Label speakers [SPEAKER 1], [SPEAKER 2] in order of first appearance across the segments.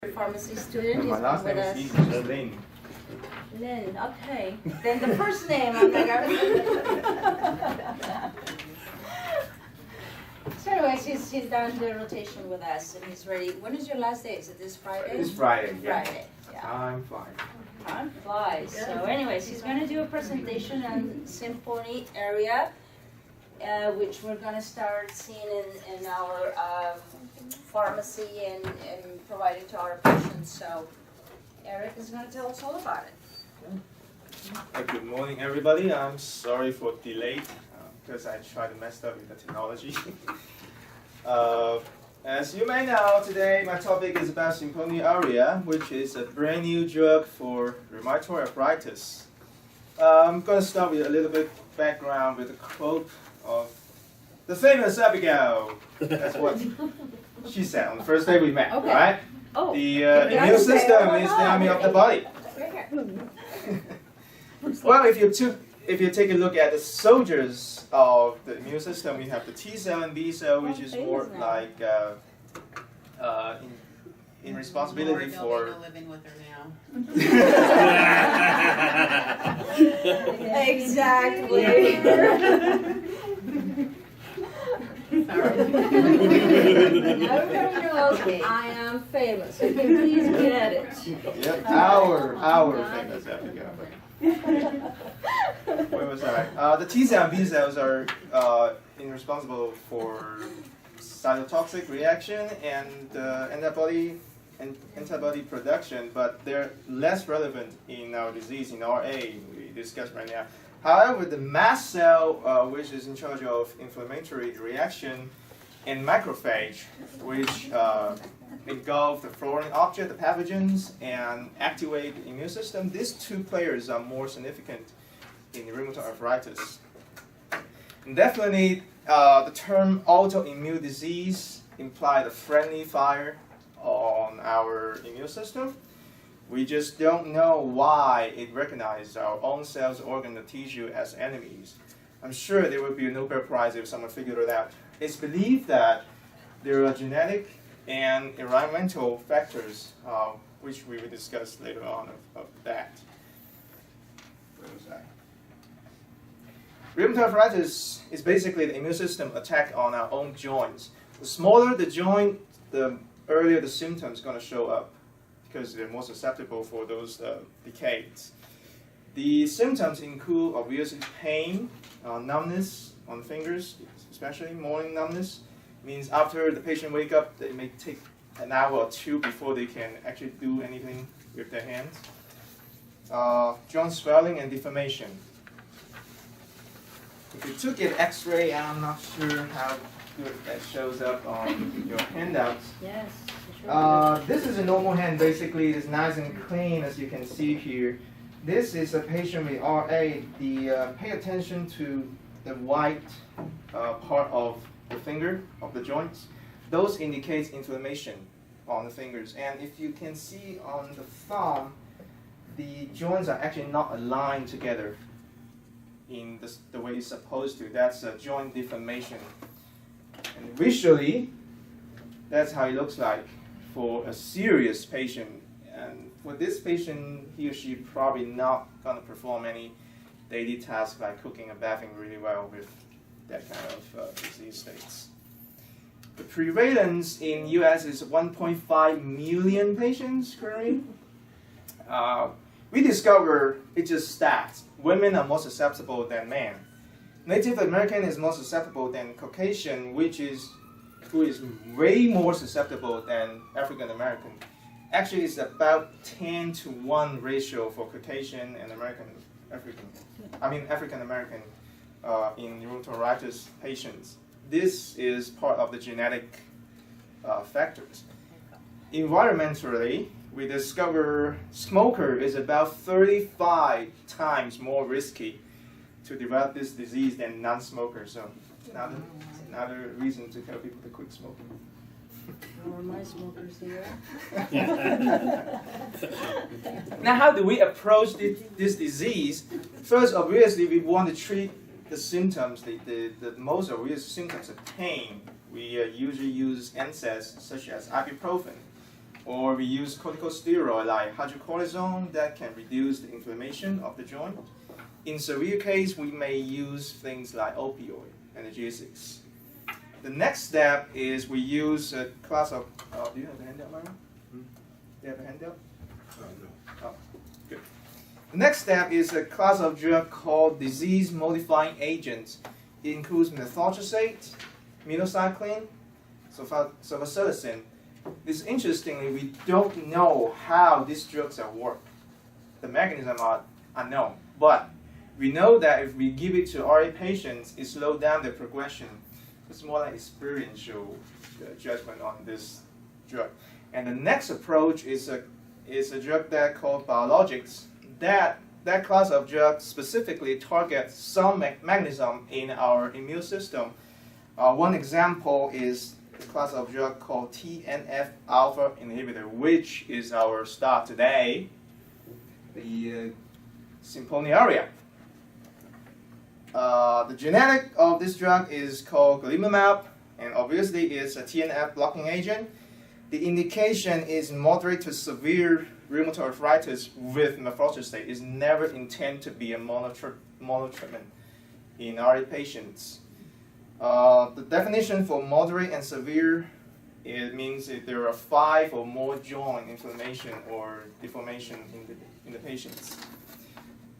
[SPEAKER 1] Pharmacy student.
[SPEAKER 2] My
[SPEAKER 1] He's
[SPEAKER 2] last
[SPEAKER 1] been
[SPEAKER 2] name
[SPEAKER 1] with
[SPEAKER 2] is
[SPEAKER 1] us.
[SPEAKER 2] Lin.
[SPEAKER 1] Lynn, okay. Then the first name, I'm like, So anyways, he's down the rotation with us and he's ready. When is your last day? Is it this Friday?
[SPEAKER 2] It's Friday, yeah.
[SPEAKER 1] Friday, yeah.
[SPEAKER 2] Time flies.
[SPEAKER 1] Time flies. So anyways, he's going to do a presentation on Simponi Aria, which we're going to start seeing in our pharmacy and providing to our patients. So Eric is going to tell us all about it.
[SPEAKER 2] Good morning, everybody. I'm sorry for delayed because I tried to mess up with the technology. As you may know, today my topic is about Simponi Aria, which is a brand new drug for rheumatoid arthritis. I'm going to start with a little bit background with a quote of the famous Abigail. That's what she said on the first day we met,
[SPEAKER 1] Okay.
[SPEAKER 2] right?
[SPEAKER 1] Oh,
[SPEAKER 2] The immune system is the army of the body. Well, if you take a look at the soldiers of the immune system, we have the T cell and B cell, which is more like in responsibility for.
[SPEAKER 3] Living with her now.
[SPEAKER 1] exactly. Okay, I am famous. So can you please get it?
[SPEAKER 2] Yep, our famous Abigail. Where was I? The T cell and B cells are responsible for cytotoxic reaction and antibody production, but they're less relevant in our disease in RA we discussed right now. However, the mast cell, which is in charge of inflammatory reaction, and macrophage, which engulf the foreign object, the pathogens, and activate the immune system. These two players are more significant in rheumatoid arthritis. And definitely, the term autoimmune disease implies a friendly fire on our immune system. We just don't know why it recognizes our own cells, organs, and tissue as enemies. I'm sure there would be a Nobel Prize if someone figured it out. It's believed that there are genetic and environmental factors, which we will discuss later on of that. Where was I? Rheumatoid arthritis is basically the immune system attack on our own joints. The smaller the joint, the earlier the symptoms going to show up, because they're more susceptible for those decays. The symptoms include obviously pain, numbness on the fingers, especially morning numbness. Means after the patient wake up, it may take an hour or two before they can actually do anything with their hands. Joint swelling and deformation. If you took an X-ray, I'm not sure how good that shows up on your handouts.
[SPEAKER 1] Yes.
[SPEAKER 2] This is a normal hand. Basically, it's nice and clean, as you can see here. This is a patient with RA. Pay attention to the white part of the finger, of the joints. Those indicates inflammation on the fingers. And if you can see on the thumb, the joints are actually not aligned together in the way it's supposed to. That's a joint deformation. And visually, that's how it looks like for a serious patient. And for this patient, he or she probably not going to perform any daily tasks like cooking and bathing really well with that kind of disease states. The prevalence in US is 1.5 million patients currently. We discover it's just stats. Women are more susceptible than men. Native American is more susceptible than Caucasian, who is way more susceptible than African American. Actually, it's about 10-to-1 ratio for Caucasian and African American in rheumatoid arthritis patients. This is part of the genetic factors. Environmentally, we discover smoker is about 35 times more risky to develop this disease than non-smokers. So another reason to tell people to quit smoking.
[SPEAKER 1] How are my smokers here?
[SPEAKER 2] Now, how do we approach this disease? First, obviously, we want to treat the symptoms, the most obvious symptoms of pain. We usually use NSAIDs such as ibuprofen or we use corticosteroid like hydrocortisone that can reduce the inflammation of the joint. In severe case, we may use things like opioid analgesics. The next step is we use a class of, do you have a handout, Myron? Do you have a handout?
[SPEAKER 3] No.
[SPEAKER 2] Oh, good. The next step is a class of drug called disease-modifying agents. It includes methotrexate, minocycline, sulfasalazine. This interestingly, we don't know how these drugs are work. The mechanisms are unknown, but we know that if we give it to RA patients, it slows down the progression. It's more like experiential judgment on this drug. And the next approach is a drug that called biologics. That class of drugs specifically targets some mechanism in our immune system. One example is a class of drug called TNF-alpha inhibitor, which is our star today, the Simponi Aria. The genetic of this drug is called golimumab, and obviously it's a TNF blocking agent. The indication is moderate to severe rheumatoid arthritis with methotrexate. It's never intended to be a monotreatment in RA patients. The definition for moderate and severe, it means if there are 5 or more joint inflammation or deformation in the patients.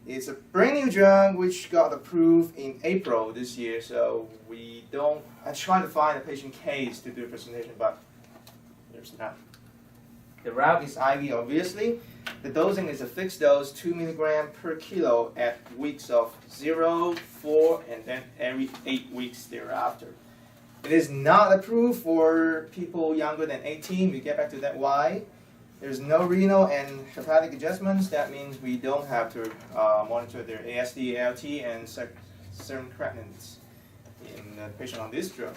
[SPEAKER 2] It's a brand new drug which got approved in April this year, so I tried to find a patient case to do a presentation, but there's none. The route is IV, obviously. The dosing is a fixed dose, 2 milligrams per kilo at weeks of 0, 4, and then every 8 weeks thereafter. It is not approved for people younger than 18. We get back to that why. There's no renal and hepatic adjustments. That means we don't have to monitor their AST, ALT, and serum creatinine in the patient on this drug.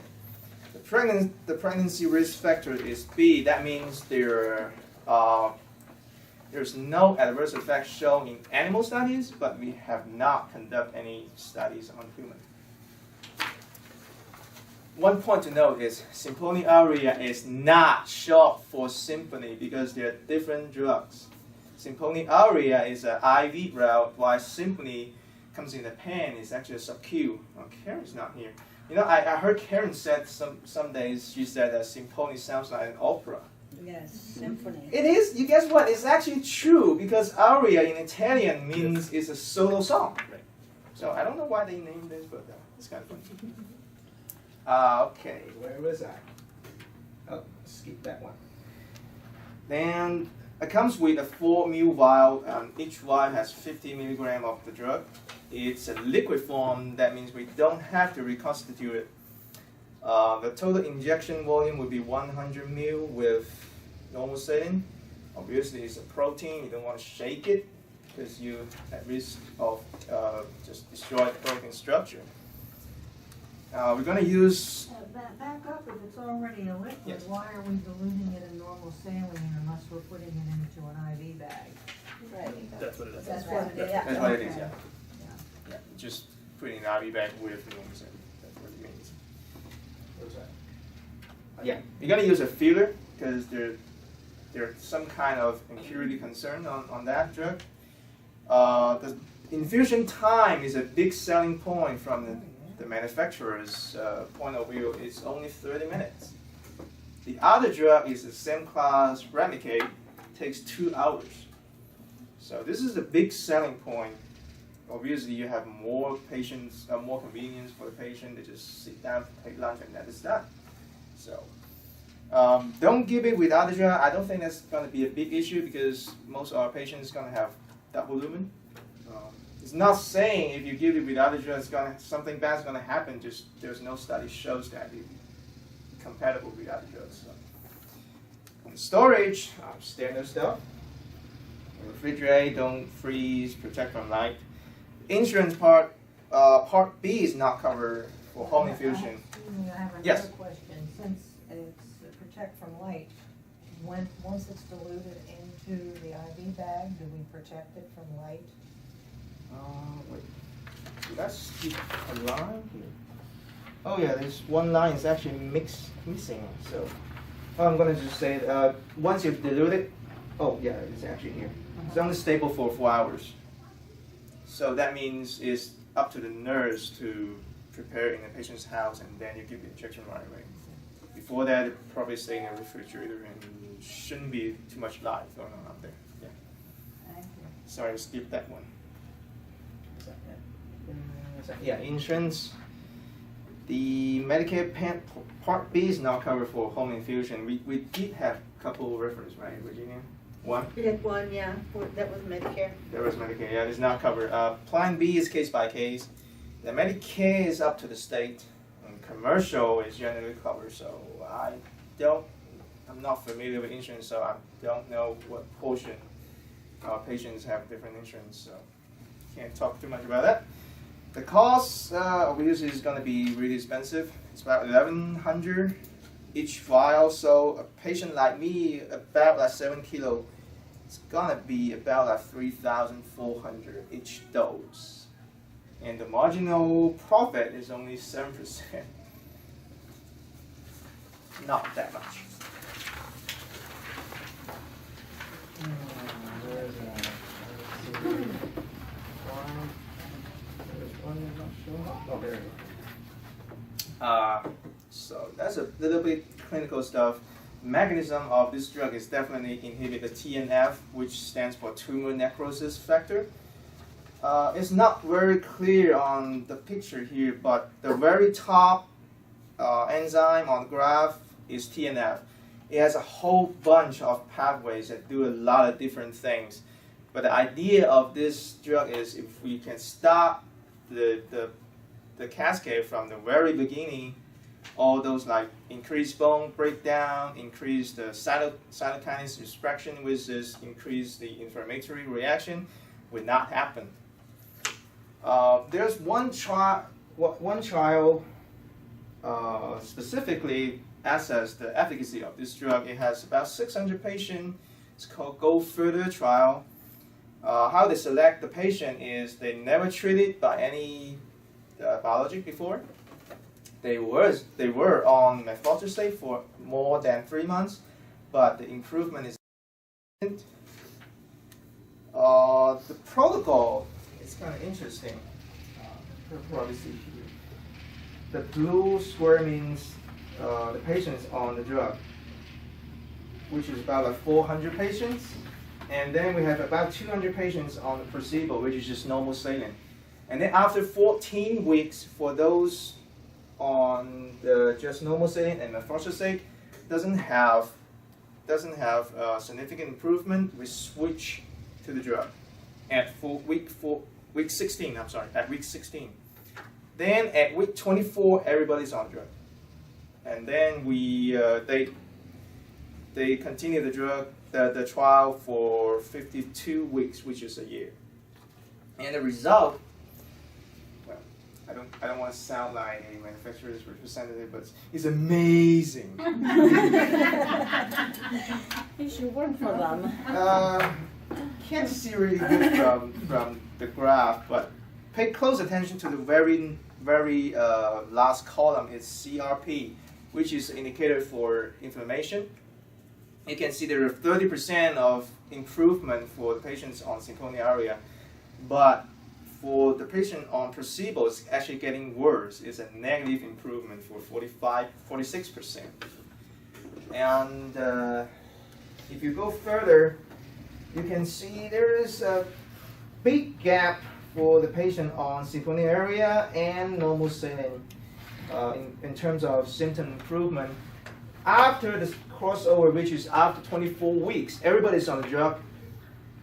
[SPEAKER 2] The pregnancy risk factor is B. That means there's no adverse effects shown in animal studies, but we have not conducted any studies on humans. One point to note is Simponi Aria is not short for Simponi because they are different drugs. Simponi Aria is an IV route, while Simponi comes in a pen. It's actually a sub-Q. Oh, Karen's not here. You know, I heard Karen said some days, she said that Simponi sounds like an opera.
[SPEAKER 4] Yes, symphony.
[SPEAKER 2] It is. You guess what? It's actually true because aria in Italian means it's a solo song. So I don't know why they named this, but it's kind of funny. Okay, where was I? Oh, skip that one. Then it comes with a 4 ml vial. Each vial has 50 milligrams of the drug. It's a liquid form. That means we don't have to reconstitute it. The total injection volume would be 100 ml with normal setting. Obviously, it's a protein. You don't want to shake it because you're at risk of just destroy the protein structure. We're going to use...
[SPEAKER 4] Back up, if it's already a liquid,
[SPEAKER 2] Yes.
[SPEAKER 4] why are we diluting it in normal saline unless we're putting it into an IV bag?
[SPEAKER 1] Right.
[SPEAKER 3] That's what it is.
[SPEAKER 4] That's what it is.
[SPEAKER 2] That's what it is, yeah.
[SPEAKER 4] Yeah.
[SPEAKER 2] Yeah, just putting an IV bag with normal setting. That's what it means.
[SPEAKER 3] What's that?
[SPEAKER 2] Yeah, you're going to use a filler because there's some kind of impurity concern on that drug. The infusion time is a big selling point from the manufacturer's point of view. It's only 30 minutes. The other drug is the same class, Remicade, takes 2 hours. So this is a big selling point. Obviously, you have more patients, more convenience for the patient. They just sit down, take lunch, and that is done. So don't give it with other drug. I don't think that's going to be a big issue because most of our patients are going to have double lumen. It's not saying if you give it with other drugs, something bad is going to happen. Just there's no study shows that it's compatible with other drugs. So. And storage, standard stuff. Refrigerate, don't freeze, protect from light. Insurance part B is not covered for home infusion.
[SPEAKER 4] I have another
[SPEAKER 2] Yes.
[SPEAKER 4] question. Since it's protect from light, once it's diluted into the IV bag, do we protect it from light?
[SPEAKER 2] Wait, did I skip a line here? Oh yeah, there's one line is actually missing. So I'm going to just say, once you've diluted, oh yeah, it's actually here. It's only stable for 4 hours. So that means it's up to the nurse to prepare in the patient's house, and then you give the injection right away. Before that, it probably stay in a refrigerator and shouldn't be too much light going on out there. Yeah.
[SPEAKER 4] Thank you.
[SPEAKER 2] Sorry, skip that one. Yeah, insurance. The Medicare Part B is not covered for home infusion. We did have a couple of reference, right, Virginia? One?
[SPEAKER 5] We had one, yeah, that was Medicare.
[SPEAKER 2] There was Medicare, yeah, it's not covered. Plan B is case by case. The Medicare is up to the state. And commercial is generally covered, so I'm not familiar with insurance, so I don't know what portion of patients have different insurance, so can't talk too much about that. The cost obviously is going to be really expensive. It's about $1,100 each vial. So a patient like me, about like 7 kilo, it's going to be about like $3,400 each dose. And the marginal profit is only 7%. Not that much. Where is that? Oh, there you go. So that's a little bit clinical stuff. Mechanism of this drug is definitely inhibit the TNF, which stands for tumor necrosis factor. It's not very clear on the picture here, but the very top enzyme on the graph is TNF. It has a whole bunch of pathways that do a lot of different things. But the idea of this drug is if we can stop the cascade from the very beginning, all those like increased bone breakdown, increase the cytokinase expression, which is increase the inflammatory reaction, will not happen. There's one trial specifically assess the efficacy of this drug. It has about 600 patients. It's called Go Further trial. How they select the patient is they never treated by any biologic before. They were on methotrexate for more than 3 months, but the improvement is the protocol is kind of interesting. You'll probably see here. The blue square means the patients on the drug, which is about like 400 patients. And then we have about 200 patients on the placebo, which is just normal saline. And then after 14 weeks, for those on the just normal saline and methotrexate, doesn't have significant improvement, we switch to the drug at week 16. I'm sorry, at week 16. Then at week 24, everybody's on drug, and then they continue the drug. The trial for 52 weeks, which is a year. And the result, well, I don't want to sound like a manufacturer's representative, but it's amazing.
[SPEAKER 1] You should work for them.
[SPEAKER 2] Can't see really good from the graph, but pay close attention to the very last column. It's CRP, which is an indicator for inflammation. You can see there are 30% of improvement for the patients on Simponi Aria, but for the patient on placebo, it's actually getting worse. It's a negative improvement for 46%. And if you go further, you can see there is a big gap for the patient on Simponi Aria and normal saline in terms of symptom improvement. After the crossover, which is after 24 weeks, everybody's on the drug.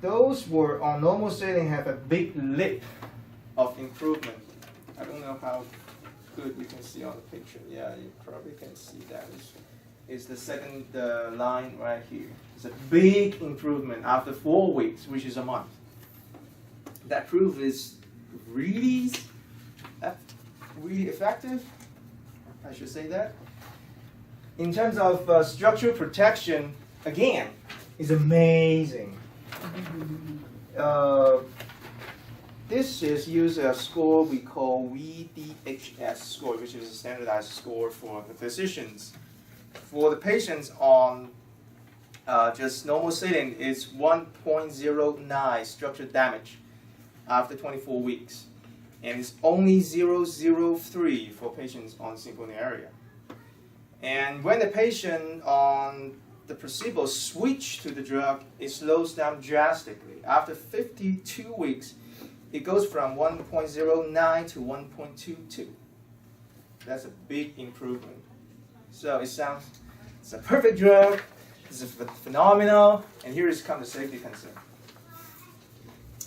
[SPEAKER 2] Those were on normal saline have a big leap of improvement. I don't know how good you can see on the picture. Yeah, you probably can see that. It's the second line right here. It's a big improvement after 4 weeks, which is a month. That proof is really effective. I should say that. In terms of structural protection, again, is amazing. This is use a score we call VDHS score, which is a standardized score for the physicians. For the patients on just normal saline, it's 1.09 structure damage after 24 weeks. And it's only 0.03 for patients on Simponi Aria. And when the patient on the placebo switch to the drug, it slows down drastically. After 52 weeks, it goes from 1.09 to 1.22. That's a big improvement. So it's a perfect drug. It's phenomenal. And here comes the safety concern.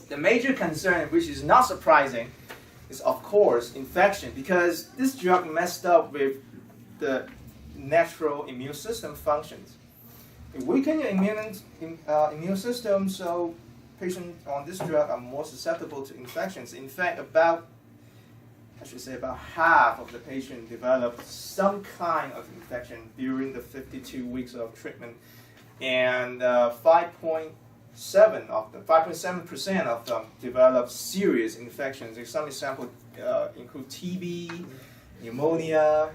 [SPEAKER 2] The major concern, which is not surprising, is of course infection, because this drug messed up with the natural immune system functions. It weakens your immune system, so patients on this drug are more susceptible to infections. In fact, about half of the patients develop some kind of infection during the 52 weeks of treatment, and 5.7% of them develop serious infections. Some examples include TB, pneumonia,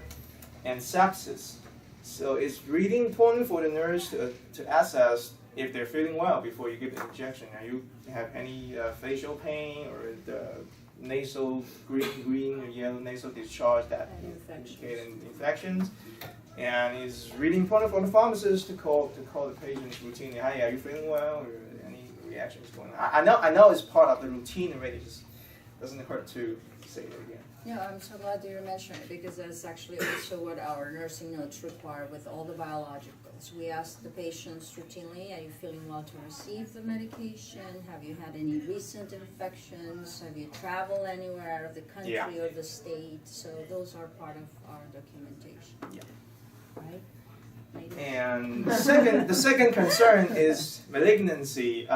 [SPEAKER 2] and sepsis. So it's really important for the nurse to assess if they're feeling well before you give the injection. Are you have any facial pain or the nasal green or yellow nasal discharge that indicate infections? And it's really important for the pharmacist to call the patient routinely. Hey, are you feeling well, or any reactions going on? I know it's part of the routine already. It just doesn't hurt to say it again.
[SPEAKER 1] Yeah, I'm so glad that you mentioned it, because that's actually also what our nursing notes require with all the biologicals. We ask the patients routinely, are you feeling well to receive the medication? Have you had any recent infections? Have you traveled anywhere out of the country or the state? So those are part of our documentation.
[SPEAKER 2] Yeah.
[SPEAKER 1] Right?
[SPEAKER 2] And the second concern is malignancy.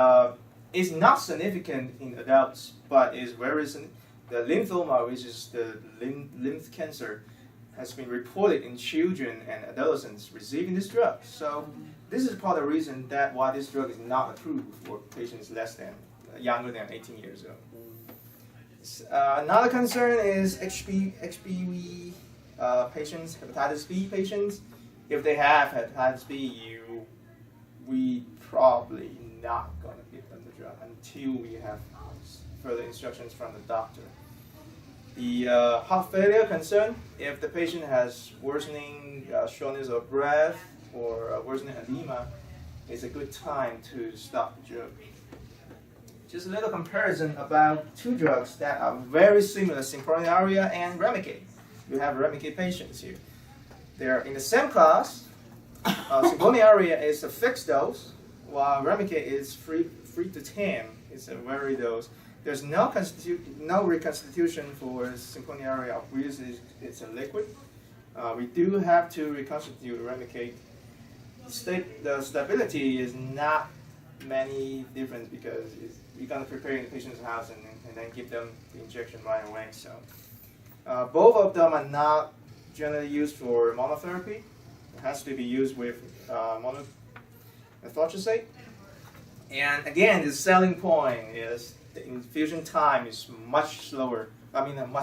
[SPEAKER 2] It's not significant in adults, but is very significant. The lymphoma, which is the lymph cancer, has been reported in children and adolescents receiving this drug. So this is part of the reason that why this drug is not approved for patients younger than 18 years old. Another concern is HBV patients, hepatitis B patients. If they have hepatitis B, we probably not going to give them the drug until we have further instructions from the doctor. The heart failure concern, if the patient has worsening shortness of breath or worsening edema, it's a good time to stop the drug. Just a little comparison about two drugs that are very similar, Simponi Aria and Remicade. You have Remicade patients here. They're in the same class. Simponi Aria is a fixed dose, while Remicade is 3 to 10. It's a varied dose. There's no reconstitution for Simponi Aria. Obviously, it's a liquid. We do have to reconstitute Remicade. The stability is not many different because you're going to prepare in the patient's house and then give them the injection right away. So both of them are not generally used for monotherapy. It has to be used with methotrexate. And again, the selling point is the infusion time is much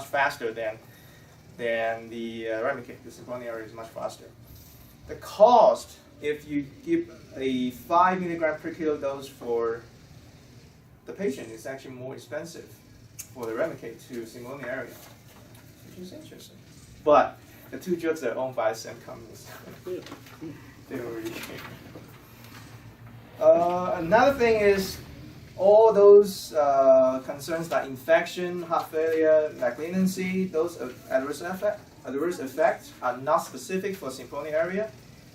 [SPEAKER 2] faster than the Remicade. The Simponi Aria is much faster. The cost, if you give a 5 milligram per kilo dose for the patient, is actually more expensive for the Remicade to Simponi Aria, which is interesting. But the two drugs are owned by the same companies. They don't really care. Another thing is all those concerns like infection, heart failure, malignancy, those adverse effects are not specific for Simponi Aria.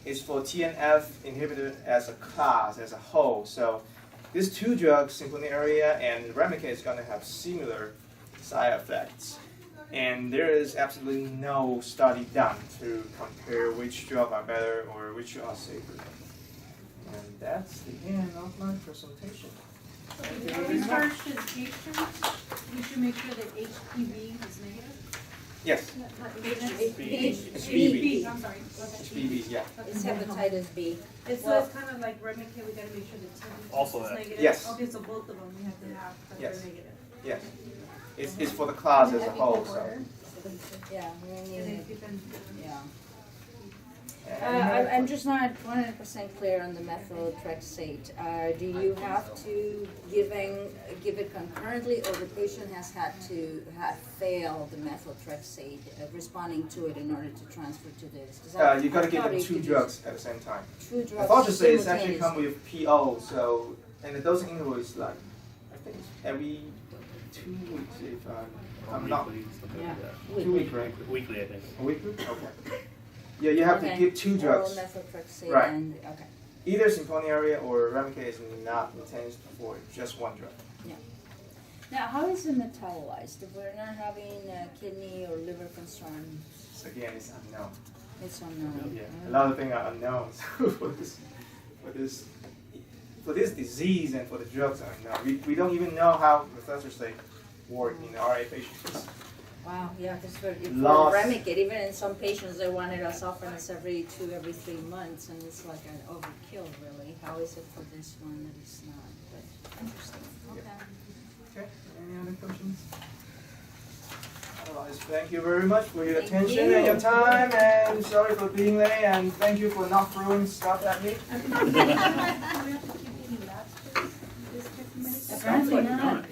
[SPEAKER 2] It's for TNF inhibitor as a class, as a whole. So these two drugs, Simponi Aria and Remicade, is going to have similar side effects. And there is absolutely no study done to compare which drug are better or which are safer. And that's the end of my presentation.
[SPEAKER 6] When we start as patients, we should make sure that HPV is negative?
[SPEAKER 2] Yes.
[SPEAKER 1] HBV.
[SPEAKER 6] I'm sorry.
[SPEAKER 2] HBV, yeah.
[SPEAKER 1] It's hepatitis B.
[SPEAKER 6] It's kind of like Remicade, we gotta make sure that TB
[SPEAKER 3] Also
[SPEAKER 6] is
[SPEAKER 3] that.
[SPEAKER 6] negative?
[SPEAKER 2] Yes.
[SPEAKER 6] Okay, so both of them we have to have, that
[SPEAKER 2] Yes.
[SPEAKER 6] they're negative.
[SPEAKER 2] Yes. It's for the class as a whole. So.
[SPEAKER 1] Yeah, we
[SPEAKER 6] And
[SPEAKER 1] need
[SPEAKER 6] it
[SPEAKER 1] it.
[SPEAKER 6] depends.
[SPEAKER 1] Yeah. I'm just not 100% clear on the methotrexate. Do you have to give it concurrently, or the patient has had to have failed the methotrexate, responding to it in order to transfer to this? 'Cause
[SPEAKER 2] You gotta
[SPEAKER 1] I
[SPEAKER 2] give
[SPEAKER 1] thought
[SPEAKER 2] them
[SPEAKER 1] you
[SPEAKER 2] 2
[SPEAKER 1] could
[SPEAKER 2] drugs at the same time.
[SPEAKER 1] use 2 drugs
[SPEAKER 2] Unfortunately, it's actually come
[SPEAKER 1] simultaneously.
[SPEAKER 2] with PO, so, and the dosing interval is like, I think it's every 2 weeks if I'm not,
[SPEAKER 1] Yeah.
[SPEAKER 2] 2 weeks, right?
[SPEAKER 7] Weekly, I think.
[SPEAKER 2] A weekly? Okay. Yeah, you have to
[SPEAKER 1] Okay.
[SPEAKER 2] give 2 drugs.
[SPEAKER 1] Oral methotrexate
[SPEAKER 2] Right.
[SPEAKER 1] and, okay.
[SPEAKER 2] Either Simponi Aria or Remicade is not intended for just 1 drug.
[SPEAKER 1] Now, how is it metabolized? If we're not having kidney or liver concerns,
[SPEAKER 2] So again, it's unknown.
[SPEAKER 1] it's unknown.
[SPEAKER 2] Yeah, a lot of things are unknown for this disease and for the drugs are unknown. We don't even know how methotrexate work in RA patients.
[SPEAKER 1] Wow, yeah, because for
[SPEAKER 2] Lost.
[SPEAKER 1] Remicade, even in some patients, they want it as often as every 3 months, and it's like an overkill, really. How is it for this one that it's not? But interesting. Okay.
[SPEAKER 2] Okay, any other questions? Otherwise, thank you very much for your
[SPEAKER 1] Thank
[SPEAKER 2] attention
[SPEAKER 1] you.
[SPEAKER 2] and your time, and sorry for being late, and thank you for not throwing stuff at me.
[SPEAKER 6] Do we have to keep eating that? This technique?
[SPEAKER 1] Apparently not.